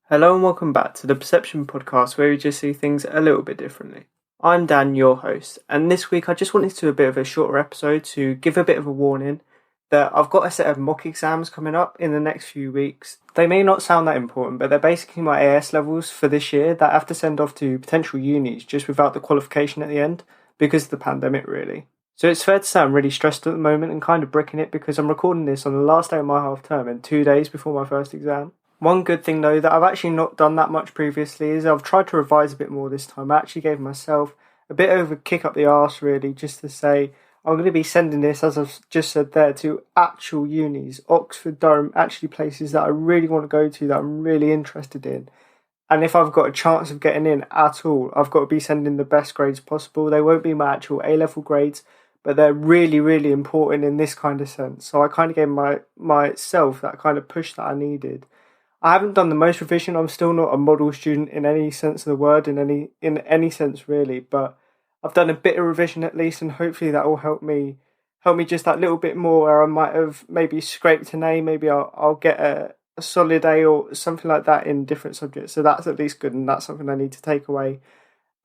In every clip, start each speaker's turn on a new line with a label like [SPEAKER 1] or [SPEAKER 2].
[SPEAKER 1] Hello and welcome back to the Perception Podcast, where we just see things a little bit differently. I'm Dan, your host, and this week I just wanted to do a bit of a shorter episode to give a bit of a warning that I've got a set of mock exams coming up in the next few weeks. They may not sound that important, but they're basically my AS levels for this year that I have to send off to potential unis just without the qualification at the end because of the pandemic, really. So it's fair to say I'm really stressed at the moment and kind of bricking it because I'm recording this on the last day of my half term and 2 days before my first exam. One good thing though that I've actually not done that much previously is I've tried to revise a bit more this time. I actually gave myself a bit of a kick up the arse really, just to say I'm going to be sending this, as I've just said there, to actual unis, Oxford, Durham, actually places that I really want to go to, that I'm really interested in. And if I've got a chance of getting in at all, I've got to be sending the best grades possible. They won't be my actual A-level grades, but they're really, really important in this kind of sense. So I kind of gave myself that kind of push that I needed. I haven't done the most revision. I'm still not a model student in any sense of the word, in any sense really. But I've done a bit of revision at least, and hopefully that will help me just that little bit more. Where I might have maybe scraped an A, maybe I'll get a solid A or something like that in different subjects. So that's at least good, and that's something I need to take away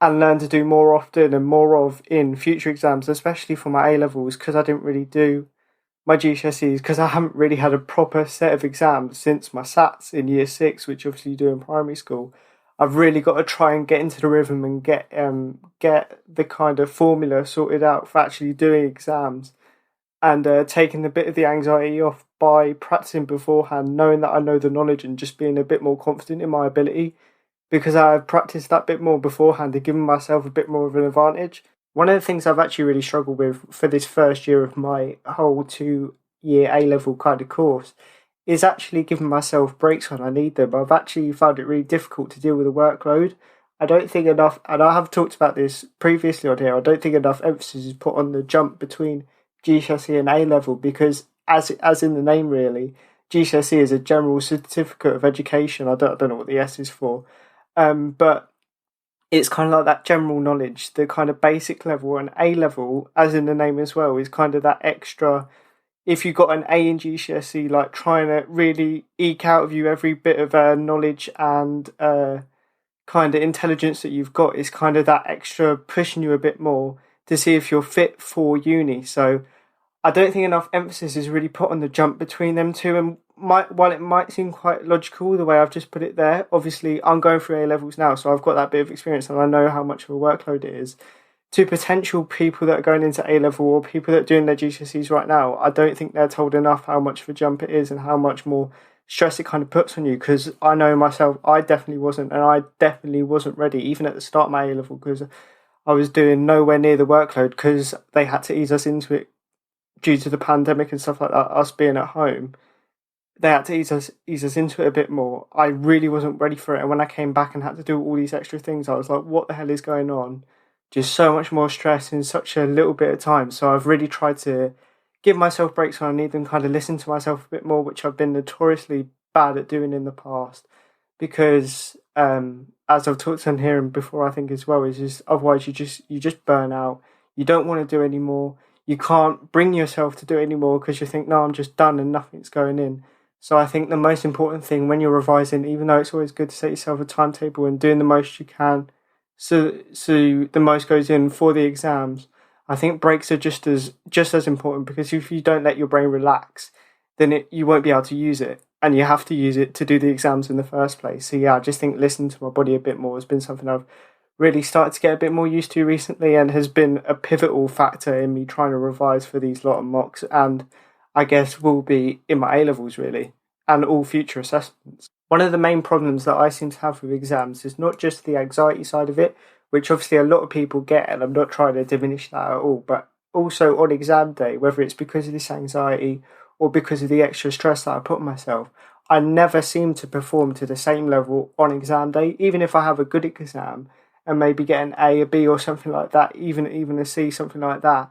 [SPEAKER 1] and learn to do more often and more of in future exams, especially for my A levels, because I didn't really do my GCSEs because I haven't really had a proper set of exams since my SATs in year six, which obviously you do in primary school. I've really got to try and get into the rhythm and get the kind of formula sorted out for actually doing exams and taking a bit of the anxiety off by practicing beforehand, knowing that I know the knowledge and just being a bit more confident in my ability because I've practiced that bit more beforehand and given myself a bit more of an advantage. One of the things I've actually really struggled with for this first year of my whole 2 year A level kind of course is actually giving myself breaks when I need them. I've actually found it really difficult to deal with the workload. I don't think enough, and I have talked about this previously on here, I don't think enough emphasis is put on the jump between GCSE and A level because, as in the name really, GCSE is a general certificate of education. I don't know what the S is for, but it's kind of like that general knowledge, the kind of basic level, and A level, as in the name as well, is kind of that extra. If you got an A in GCSE, like trying to really eke out of you every bit of knowledge and kind of intelligence that you've got, is kind of that extra pushing you a bit more to see if you're fit for uni. So I don't think enough emphasis is really put on the jump between them two. And while it might seem quite logical the way I've just put it there, obviously I'm going through A levels now, so I've got that bit of experience and I know how much of a workload it is. To potential people that are going into A level or people that are doing their GCSEs right now, I don't think they're told enough how much of a jump it is and how much more stress it kind of puts on you. Because I know myself, I definitely wasn't, and I definitely wasn't ready, even at the start of my A level, because I was doing nowhere near the workload because they had to ease us into it due to the pandemic and stuff like that, us being at home. They had to ease us into it a bit more. I really wasn't ready for it, and when I came back and had to do all these extra things, I was like, "What the hell is going on?" Just so much more stress in such a little bit of time. So I've really tried to give myself breaks when I need them, kind of listen to myself a bit more, which I've been notoriously bad at doing in the past. Because as I've talked on here and before, I think as well, is just otherwise you just burn out. You don't want to do anymore. You can't bring yourself to do it anymore because you think, no, I'm just done and nothing's going in. So I think the most important thing when you're revising, even though it's always good to set yourself a timetable and doing the most you can, so the most goes in for the exams. I think breaks are just as important because if you don't let your brain relax, then you won't be able to use it, and you have to use it to do the exams in the first place. So yeah, I just think listening to my body a bit more has been something I've really started to get a bit more used to recently, and has been a pivotal factor in me trying to revise for these lot of mocks, and I guess will be in my A levels really, and all future assessments. One of the main problems that I seem to have with exams is not just the anxiety side of it, which obviously a lot of people get, and I'm not trying to diminish that at all, but also on exam day, whether it's because of this anxiety or because of the extra stress that I put on myself, I never seem to perform to the same level on exam day, even if I have a good exam and maybe get an A, a B, or something like that, even a C, something like that.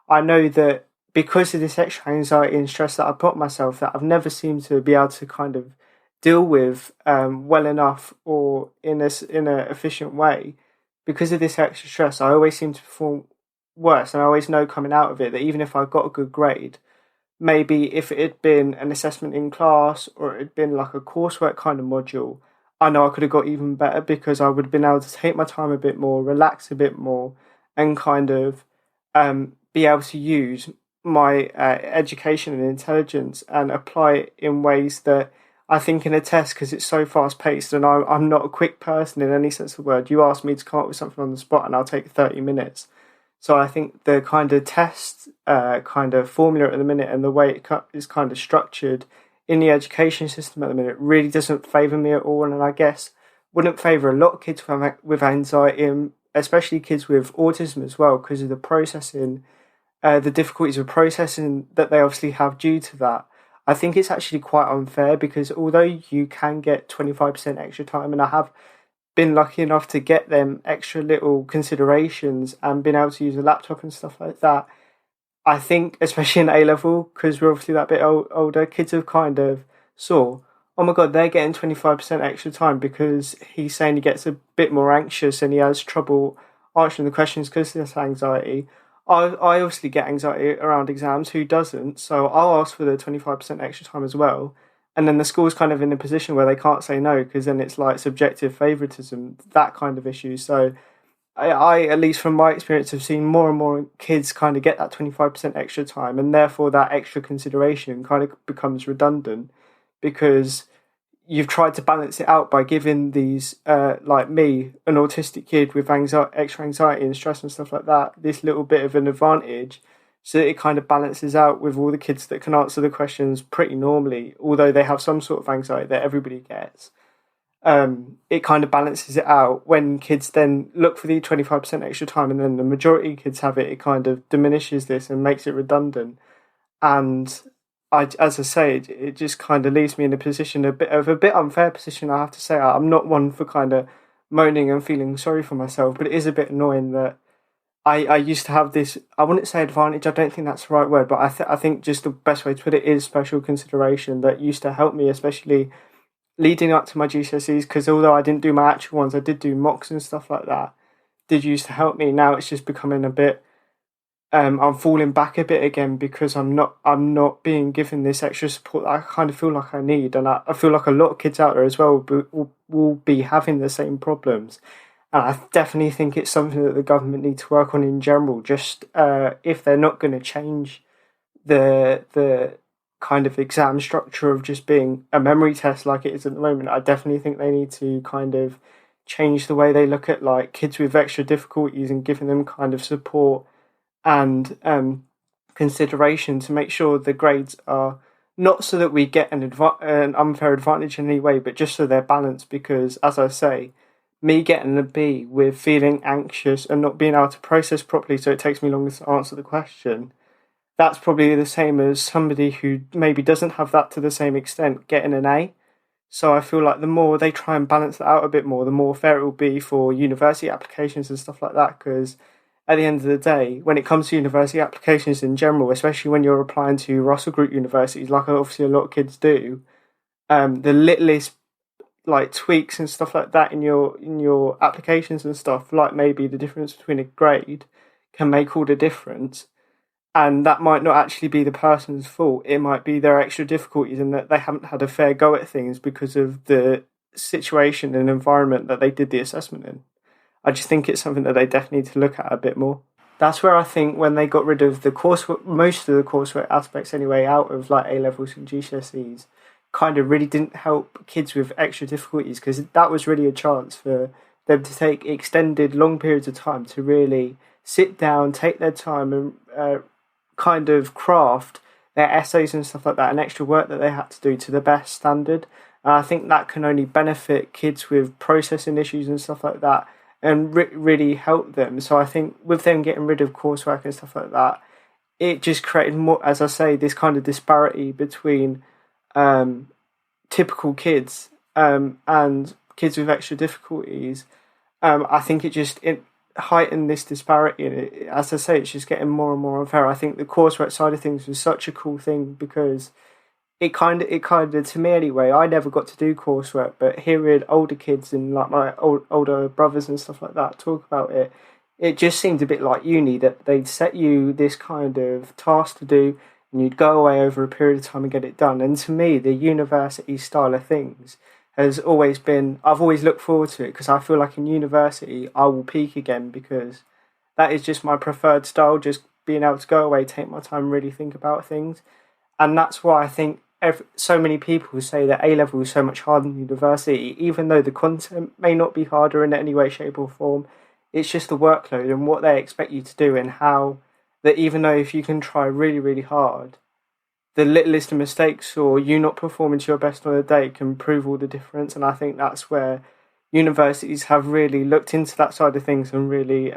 [SPEAKER 1] I know that because of this extra anxiety and stress that I put on myself, that I've never seemed to be able to kind of deal with well enough or in a efficient way. Because of this extra stress, I always seem to perform worse, and I always know coming out of it that even if I got a good grade, maybe if it had been an assessment in class or it had been like a coursework kind of module, I know I could have got even better because I would have been able to take my time a bit more, relax a bit more, and kind of be able to use my education and intelligence and apply it in ways that I think in a test, because it's so fast paced and I'm not a quick person in any sense of the word. You ask me to come up with something on the spot and I'll take 30 minutes. So I think the kind of test kind of formula at the minute and the way it is kind of structured in the education system at the minute really doesn't favour me at all, and I guess wouldn't favour a lot of kids with anxiety, and especially kids with autism as well, because of the processing, the difficulties of processing that they obviously have due to that. I think it's actually quite unfair because although you can get 25% extra time, and I have been lucky enough to get them extra little considerations and been able to use a laptop and stuff like that, I think, especially in A level, because we're obviously that bit older, kids have kind of saw, oh my god, they're getting 25% extra time because he's saying he gets a bit more anxious and he has trouble answering the questions because of this anxiety. I obviously get anxiety around exams, who doesn't? So I'll ask for the 25% extra time as well. And then the school's kind of in a position where they can't say no because then it's like subjective favouritism, that kind of issue. So at least from my experience, have seen more and more kids kind of get that 25% extra time, and therefore that extra consideration kind of becomes redundant because you've tried to balance it out by giving these, like me, an autistic kid with extra anxiety and stress and stuff like that, this little bit of an advantage, so that it kind of balances out with all the kids that can answer the questions pretty normally, although they have some sort of anxiety that everybody gets. It kind of balances it out when kids then look for the 25% extra time and then the majority of kids have it. It kind of diminishes this and makes it redundant. And as I say, it just kind of leaves me in a position, a bit unfair position, I have to say. I'm not one for kind of moaning and feeling sorry for myself, but it is a bit annoying that I used to have this, I wouldn't say advantage, I don't think that's the right word, but I think just the best way to put it is special consideration that used to help me, especially leading up to my GCSEs, because although I didn't do my actual ones, I did do mocks and stuff like that, did used to help me. Now it's just becoming a bit, I'm falling back a bit again because I'm not being given this extra support that I kind of feel like I need, and I feel like a lot of kids out there as well will be having the same problems. And I definitely think it's something that the government need to work on in general. Just if they're not going to change the kind of exam structure of just being a memory test like it is at the moment, I definitely think they need to kind of change the way they look at like kids with extra difficulties and giving them kind of support and consideration to make sure the grades are not so that we get an unfair advantage in any way, but just so they're balanced. Because as I say, me getting a B with feeling anxious and not being able to process properly, so it takes me longer to answer the question, that's probably the same as somebody who maybe doesn't have that to the same extent getting an A. So I feel like the more they try and balance that out a bit more, the more fair it will be for university applications and stuff like that. Because at the end of the day, when it comes to university applications in general, especially when you're applying to Russell Group universities, like obviously a lot of kids do, the littlest like tweaks and stuff like that in your applications and stuff, like maybe the difference between a grade, can make all the difference. And that might not actually be the person's fault. It might be their extra difficulties and that they haven't had a fair go at things because of the situation and environment that they did the assessment in. I just think it's something that they definitely need to look at a bit more. That's where I think when they got rid of the coursework, most of the coursework aspects anyway, out of like A levels and GCSEs, kind of really didn't help kids with extra difficulties, because that was really a chance for them to take extended long periods of time to really sit down, take their time and kind of craft their essays and stuff like that, and extra work that they had to do to the best standard. And I think that can only benefit kids with processing issues and stuff like that and really help them. So I think with them getting rid of coursework and stuff like that, it just created more, as I say, this kind of disparity between typical kids and kids with extra difficulties. I think it heightened this disparity, and as I say, it's just getting more and more unfair. I think the coursework side of things was such a cool thing because it kind of to me anyway, I never got to do coursework, but hearing older kids and like my older brothers and stuff like that talk about it, it just seemed a bit like uni, that they'd set you this kind of task to do and you'd go away over a period of time and get it done. And to me, the university style of things has always been, I've always looked forward to it because I feel like in university I will peak again because that is just my preferred style, just being able to go away, take my time, really think about things. And that's why I think so many people say that A level is so much harder than university, even though the content may not be harder in any way, shape, or form. It's just the workload and what they expect you to do, and how that even though if you can try really, really hard, the littlest of mistakes or you not performing to your best on a day can prove all the difference. And I think that's where universities have really looked into that side of things and really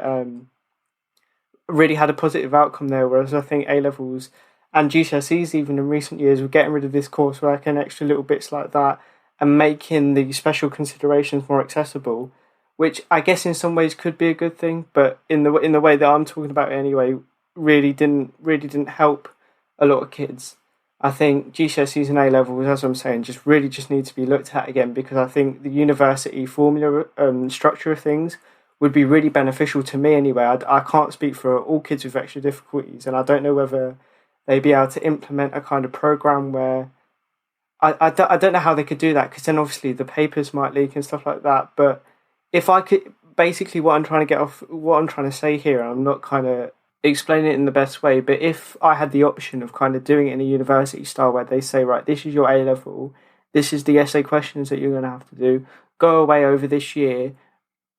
[SPEAKER 1] had a positive outcome there. Whereas I think A levels and GCSEs, even in recent years, were getting rid of this coursework and extra little bits like that, and making the special considerations more accessible, which I guess in some ways could be a good thing, but in the way that I'm talking about it anyway, really didn't help a lot of kids. I think GCSEs and A levels, as I'm saying, just need to be looked at again, because I think the university formula structure of things would be really beneficial to me anyway. I can't speak for all kids with extra difficulties, and I don't know whether they'd be able to implement a kind of program where I don't know how they could do that, because then obviously the papers might leak and stuff like that. But if I could, basically what I'm trying to get off, what I'm trying to say here, I'm not kind of explaining it in the best way, but if I had the option of kind of doing it in a university style where they say, right, this is your A level, this is the essay questions that you're going to have to do, go away over this year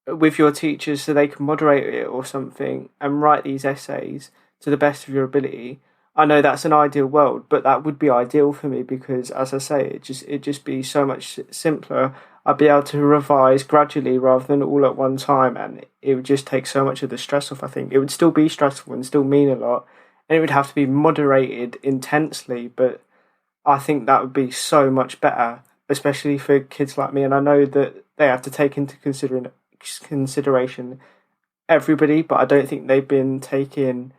[SPEAKER 1] with your teachers so they can moderate it or something and write these essays to the best of your ability. I know that's an ideal world, but that would be ideal for me because, as I say, it'd just be so much simpler. I'd be able to revise gradually rather than all at one time, and it would just take so much of the stress off. I think it would still be stressful and still mean a lot, and it would have to be moderated intensely. But I think that would be so much better, especially for kids like me. And I know that they have to take into consideration everybody, but I don't think they've been taking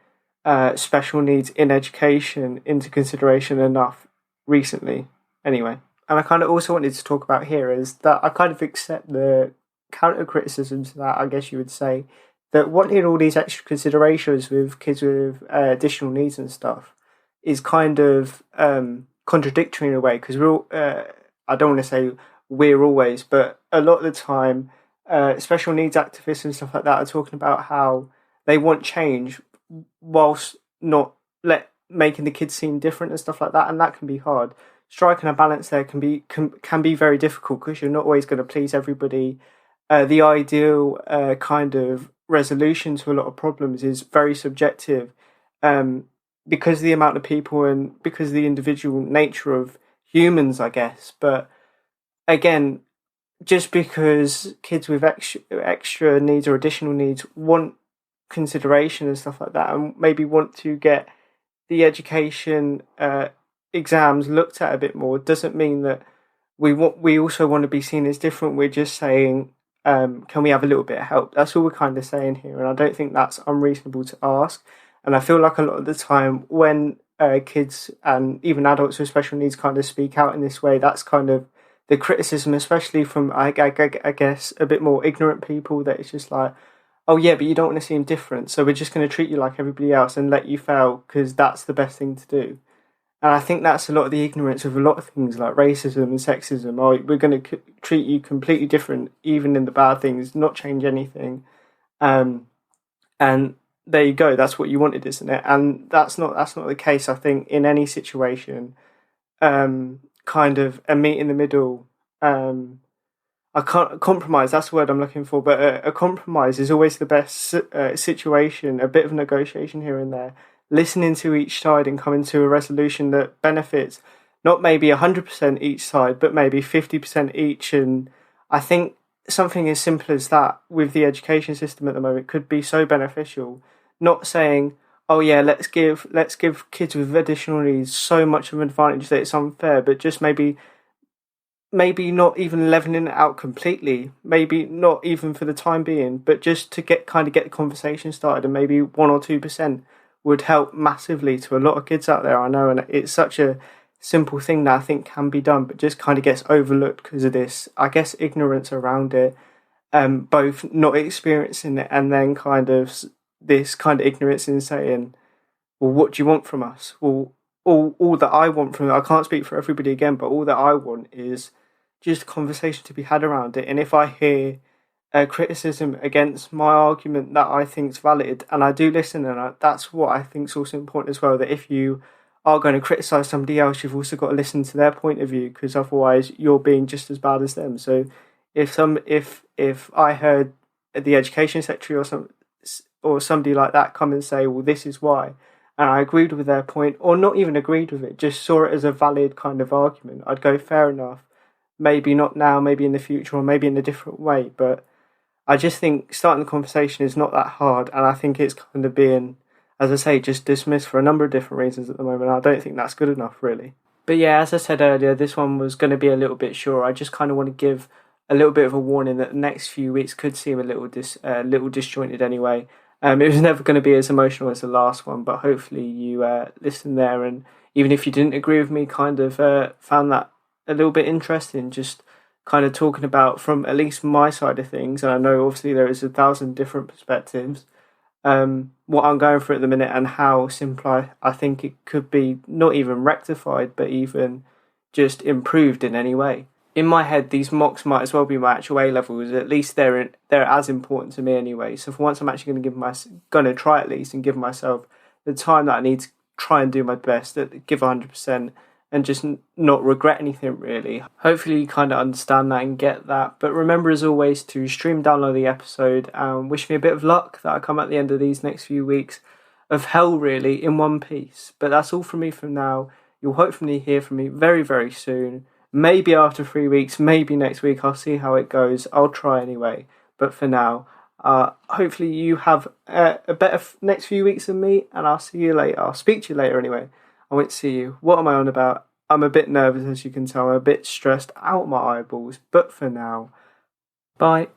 [SPEAKER 1] special needs in education into consideration enough recently. Anyway, and I kind of also wanted to talk about here is that I kind of accept the counter criticism to that, I guess you would say, that wanting all these extra considerations with kids with additional needs and stuff is kind of contradictory in a way, because we're all, I don't want to say we're always, but a lot of the time, special needs activists and stuff like that are talking about how they want change whilst not making the kids seem different and stuff like that, and that can be hard. Striking a balance there can be very difficult because you're not always going to please everybody. The ideal kind of resolution to a lot of problems is very subjective, because of the amount of people and because of the individual nature of humans, I guess. But again, just because kids with extra needs or additional needs want consideration and stuff like that, and maybe want to get the education exams looked at a bit more, doesn't mean that we also want to be seen as different. We're just saying, can we have a little bit of help? That's all we're kind of saying here, and I don't think that's unreasonable to ask. And I feel like a lot of the time when kids and even adults with special needs kind of speak out in this way, that's kind of the criticism, especially from I guess a bit more ignorant people, that it's just like, oh yeah, but you don't want to seem different, so we're just going to treat you like everybody else and let you fail because that's the best thing to do. And I think that's a lot of the ignorance of a lot of things like racism and sexism. Oh, we're going to treat you completely different, even in the bad things, not change anything. And there you go. That's what you wanted, isn't it? And that's not the case. I think in any situation, kind of a meet in the middle. I can't compromise. That's the word I'm looking for. But a compromise is always the best situation. A bit of negotiation here and there, listening to each side and coming to a resolution that benefits not maybe 100% each side, but maybe 50% each. And I think something as simple as that with the education system at the moment could be so beneficial. Not saying, oh yeah, let's give kids with additional needs so much of an advantage that it's unfair, but just maybe not even leveling it out completely, maybe not even for the time being, but just to get the conversation started, and maybe 1 or 2% would help massively to a lot of kids out there, I know. And it's such a simple thing that I think can be done, but just kind of gets overlooked because of this, I guess, ignorance around it, both not experiencing it and then kind of this kind of ignorance in saying, well, what do you want from us? Well, all that I want from it, I can't speak for everybody again, but all that I want is just conversation to be had around it. And if I hear criticism against my argument that I think's valid, and I do listen, and that's what I think's also important as well. That if you are going to criticize somebody else, you've also got to listen to their point of view, because otherwise you're being just as bad as them. So if I heard the education secretary or somebody like that come and say, well, this is why, and I agreed with their point, or not even agreed with it, just saw it as a valid kind of argument, I'd go, fair enough. Maybe not now, maybe in the future, or maybe in a different way. But I just think starting the conversation is not that hard, and I think it's kind of being, as I say, just dismissed for a number of different reasons at the moment. I don't think that's good enough, really. But yeah, as I said earlier, this one was going to be a little bit short. I just kind of want to give a little bit of a warning that the next few weeks could seem a little disjointed anyway. It was never going to be as emotional as the last one, but hopefully you listened there, and even if you didn't agree with me, kind of found that a little bit interesting, just kind of talking about from at least my side of things. And I know obviously there is 1,000 different perspectives, what I'm going through at the minute, and how simple I think it could be, not even rectified, but even just improved in any way. In my head, these mocks might as well be my actual A levels. At least they're as important to me anyway. So for once, I'm actually going to try at least and give myself the time that I need to try and do my best, give 100%, and just not regret anything really. Hopefully, you kind of understand that and get that. But remember, as always, to stream download the episode and wish me a bit of luck that I come at the end of these next few weeks of hell, really, in one piece. But that's all from me for now. You'll hopefully hear from me very, very soon. Maybe after 3 weeks, maybe next week. I'll see how it goes. I'll try anyway. But for now, hopefully you have a better next few weeks than me, and I'll see you later. I'll speak to you later anyway. I won't see you. What am I on about? I'm a bit nervous, as you can tell. I'm a bit stressed out my eyeballs. But for now, bye.